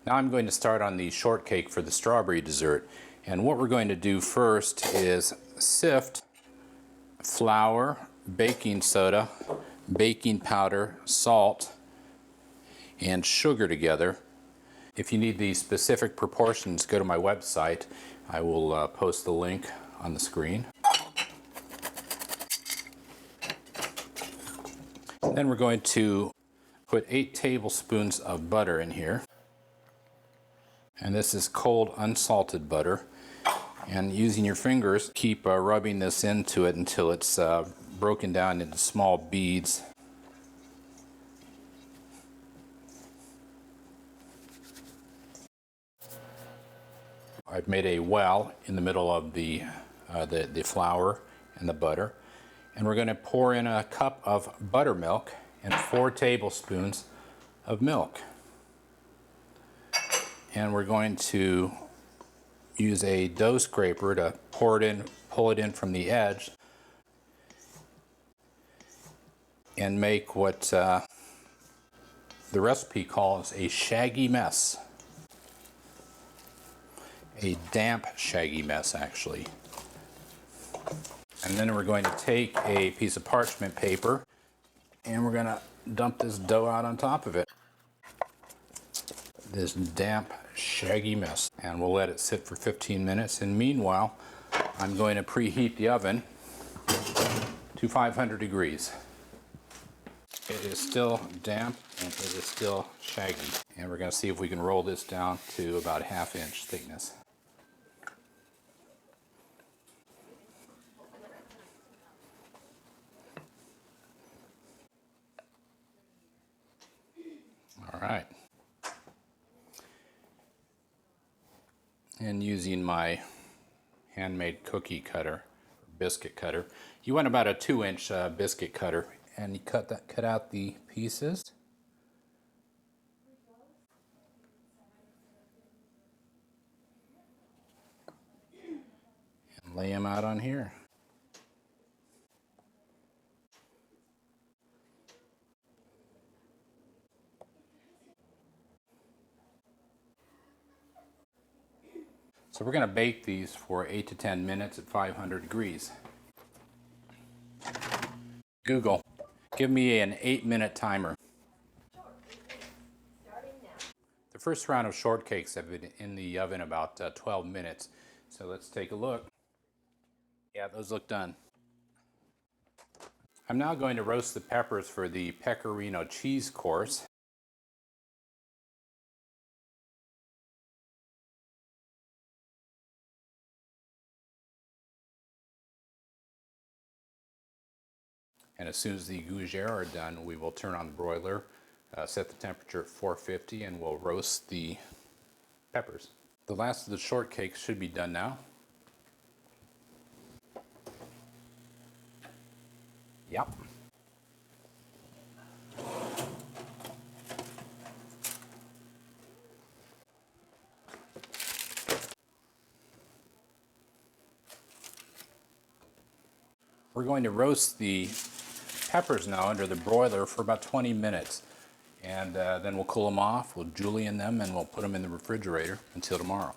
Now I'm going to start on the shortcake for the strawberry dessert. And what we're going to do first is sift flour, baking soda, baking powder, salt, and sugar together. If you need the specific proportions, go to my website. I will post the link on the screen. And then we're going to put 8 tablespoons of butter in here. And this is cold, unsalted butter. And using your fingers, keep rubbing this into it until it's broken down into small beads. I've made a well in the middle of the flour and the butter. And we're going to pour in a cup of buttermilk and 4 tablespoons of milk. And we're going to use a dough scraper to pour it in, pull it in from the edge, and make what the recipe calls a shaggy mess. A damp shaggy mess, actually. And then we're going to take a piece of parchment paper and we're going to dump this dough out on top of it. This damp, shaggy mess. And we'll let it sit for 15 minutes. And meanwhile, I'm going to preheat the oven to 500 degrees. It is still damp and it is still shaggy. And we're going to see if we can roll this down to about a ½ inch thickness. All right. And using my handmade cookie cutter, biscuit cutter, you want about a 2-inch biscuit cutter, and you cut out the pieces. And lay them out on here. So we're going to bake these for 8 to 10 minutes at 500 degrees. Google, give me an 8-minute timer. The first round of shortcakes have been in the oven about 12 minutes. So let's take a look. Yeah, those look done. I'm now going to roast the peppers for the pecorino cheese course. And as soon as the gougere are done, we will turn on the broiler, set the temperature at 450, and we'll roast the peppers. The last of the shortcakes should be done now. Yep. We're going to roast the peppers now under the broiler for about 20 minutes. And then we'll cool them off, we'll julienne them, and we'll put them in the refrigerator until tomorrow.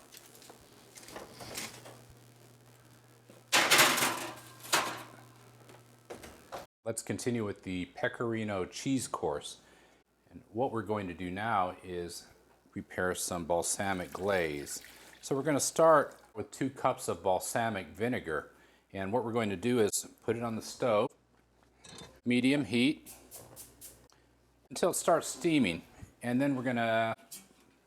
Let's continue with the pecorino cheese course. And what we're going to do now is prepare some balsamic glaze. So we're going to start with 2 cups of balsamic vinegar. And what we're going to do is put it on the stove, medium heat, until it starts steaming. And then we're going to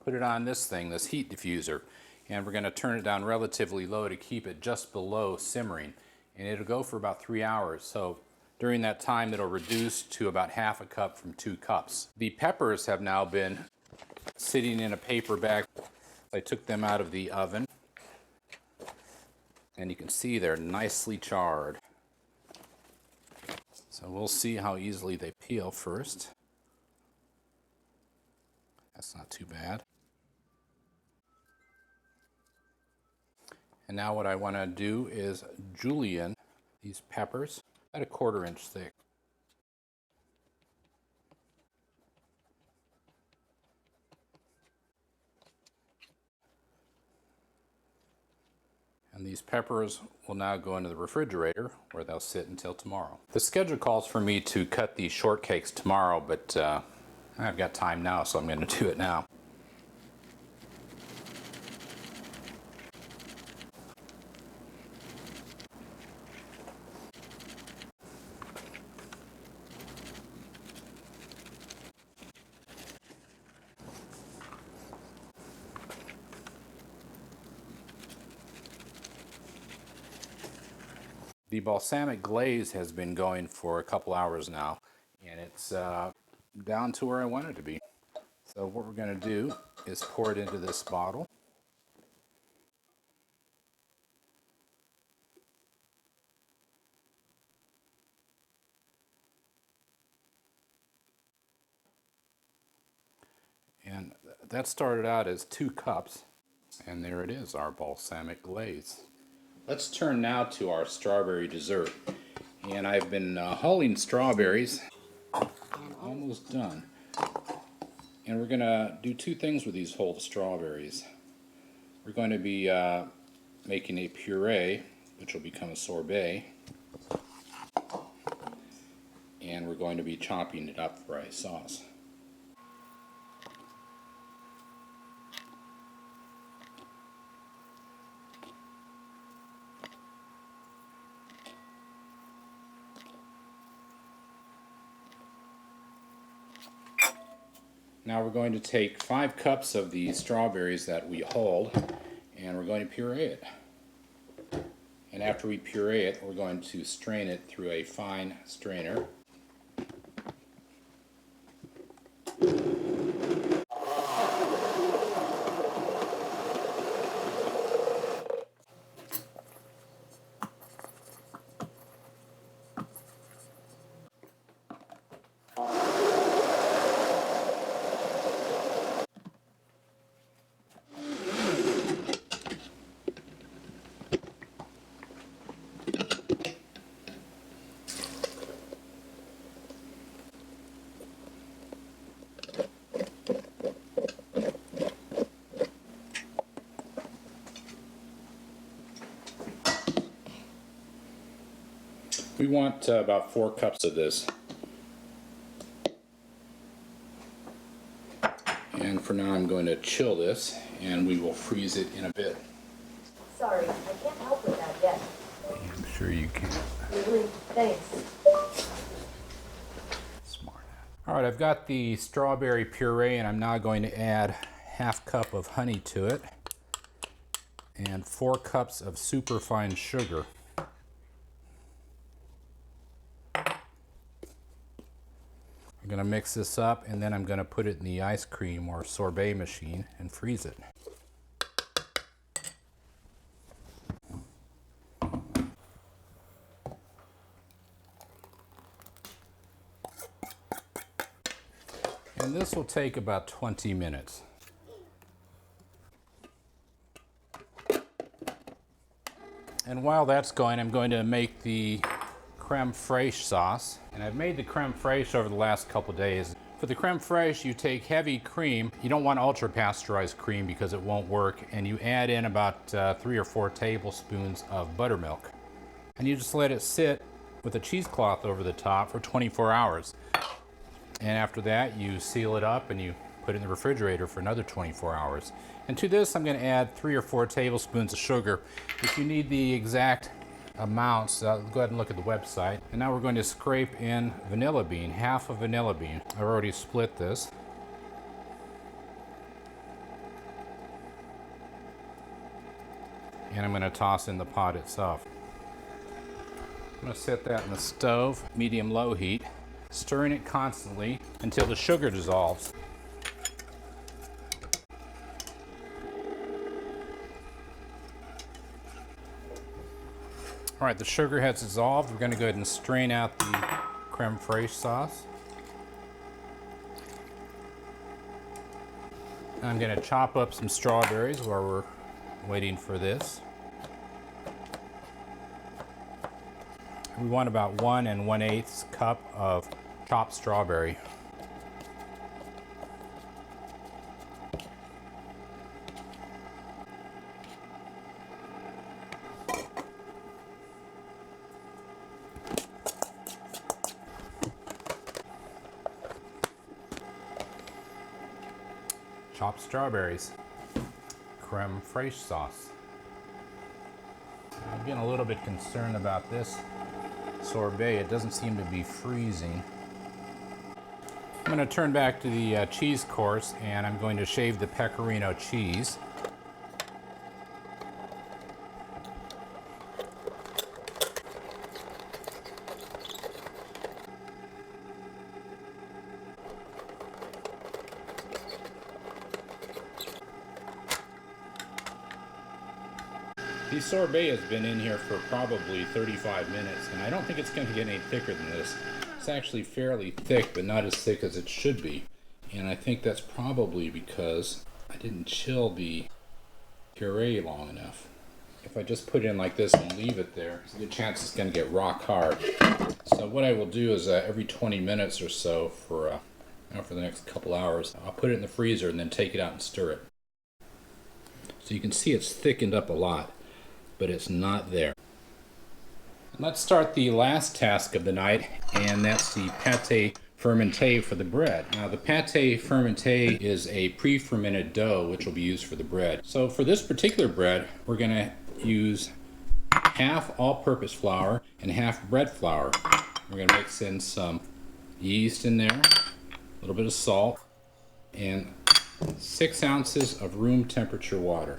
put it on this thing, this heat diffuser. And we're going to turn it down relatively low to keep it just below simmering. And it'll go for about 3 hours. So during that time, it'll reduce to about ½ a cup from 2 cups. The peppers have now been sitting in a paper bag. I took them out of the oven. And you can see they're nicely charred. So we'll see how easily they peel first. That's not too bad. And now what I want to do is julienne these peppers at a 1/4 inch thick. And these peppers will now go into the refrigerator where they'll sit until tomorrow. The schedule calls for me to cut these shortcakes tomorrow, but I've got time now, so I'm going to do it now. The balsamic glaze has been going for a couple hours now, and it's down to where I want it to be. So what we're going to do is pour it into this bottle. And that started out as 2 cups, and there it is, our balsamic glaze. Let's turn now to our strawberry dessert. And I've been hulling strawberries, almost done. And we're going to do 2 things with these hulled strawberries. We're going to be making a puree, which will become a sorbet. And we're going to be chopping it up for a sauce. Now we're going to take 5 cups of the strawberries that we hulled, and we're going to puree it. And after we puree it, we're going to strain it through a fine strainer. We want about 4 cups of this. And for now I'm going to chill this, and we will freeze it in a bit. Sorry, I can't help with that yet. I'm sure you can. Really? Thanks. Smart. All right, I've got the strawberry puree, and I'm now going to add ½ cup of honey to it and 4 cups of superfine sugar. I'm going to mix this up, and then I'm going to put it in the ice cream or sorbet machine and freeze it. And this will take about 20 minutes. And while that's going, I'm going to make the creme fraiche sauce. And I've made the creme fraiche over the last couple days. For the creme fraiche, you take heavy cream. You don't want ultra pasteurized cream because it won't work. And you add in about 3 or 4 tablespoons of buttermilk. And you just let it sit with a cheesecloth over the top for 24 hours. And after that, you seal it up and you put it in the refrigerator for another 24 hours. And to this, I'm going to add 3 or 4 tablespoons of sugar. If you need the exact amounts, go ahead and look at the website. And now we're going to scrape in vanilla bean, ½ a vanilla bean. I've already split this. And I'm going to toss in the pot itself. I'm going to set that in the stove, medium-low heat, stirring it constantly until the sugar dissolves. All right, the sugar has dissolved. We're going to go ahead and strain out the creme fraiche sauce. I'm going to chop up some strawberries while we're waiting for this. We want about 1 1/8 cup of chopped strawberry. chopped strawberries, creme fraiche sauce. I'm getting a little bit concerned about this sorbet. It doesn't seem to be freezing. I'm going to turn back to the cheese course, and I'm going to shave the pecorino cheese. The sorbet has been in here for probably 35 minutes, and I don't think it's going to get any thicker than this. It's actually fairly thick, but not as thick as it should be. And I think that's probably because I didn't chill the puree long enough. If I just put it in like this and leave it there, there's a good chance it's going to get rock hard. So what I will do is every 20 minutes or so for the next couple hours, I'll put it in the freezer and then take it out and stir it. So you can see it's thickened up a lot, but it's not there. Let's start the last task of the night, and that's the pâté fermenté for the bread. Now the pâté fermenté is a pre-fermented dough which will be used for the bread. So for this particular bread, we're going to use half all-purpose flour and half bread flour. We're going to mix in some yeast in there, a little bit of salt, and 6 ounces of room temperature water.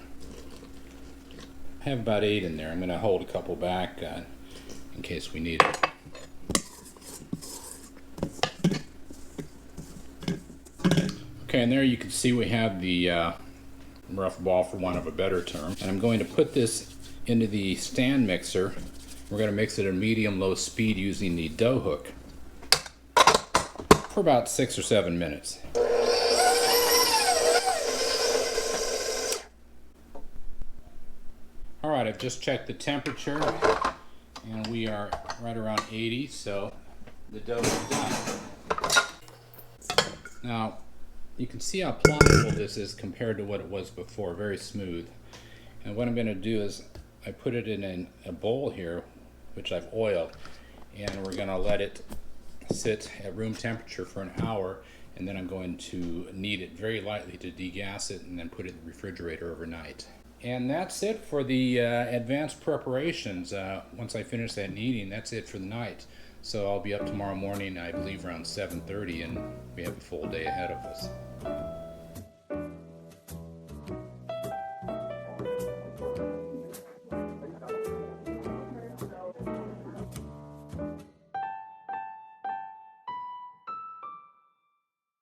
I have about 8 in there. I'm going to hold a couple back in case we need it. Okay, and there you can see we have the rough ball, for want of a better term. And I'm going to put this into the stand mixer. We're going to mix it at medium-low speed using the dough hook for about 6 or 7 minutes. All right, I've just checked the temperature, and we are right around 80, so the dough is done. Now, you can see how pliable this is compared to what it was before, very smooth. And what I'm going to do is I put it in a bowl here, which I've oiled, and we're going to let it sit at room temperature for an hour, and then I'm going to knead it very lightly to degas it and then put it in the refrigerator overnight. And that's it for the advanced preparations. Once I finish that kneading, that's it for the night. So I'll be up tomorrow morning, I believe around 7:30, and we have a full day ahead of us.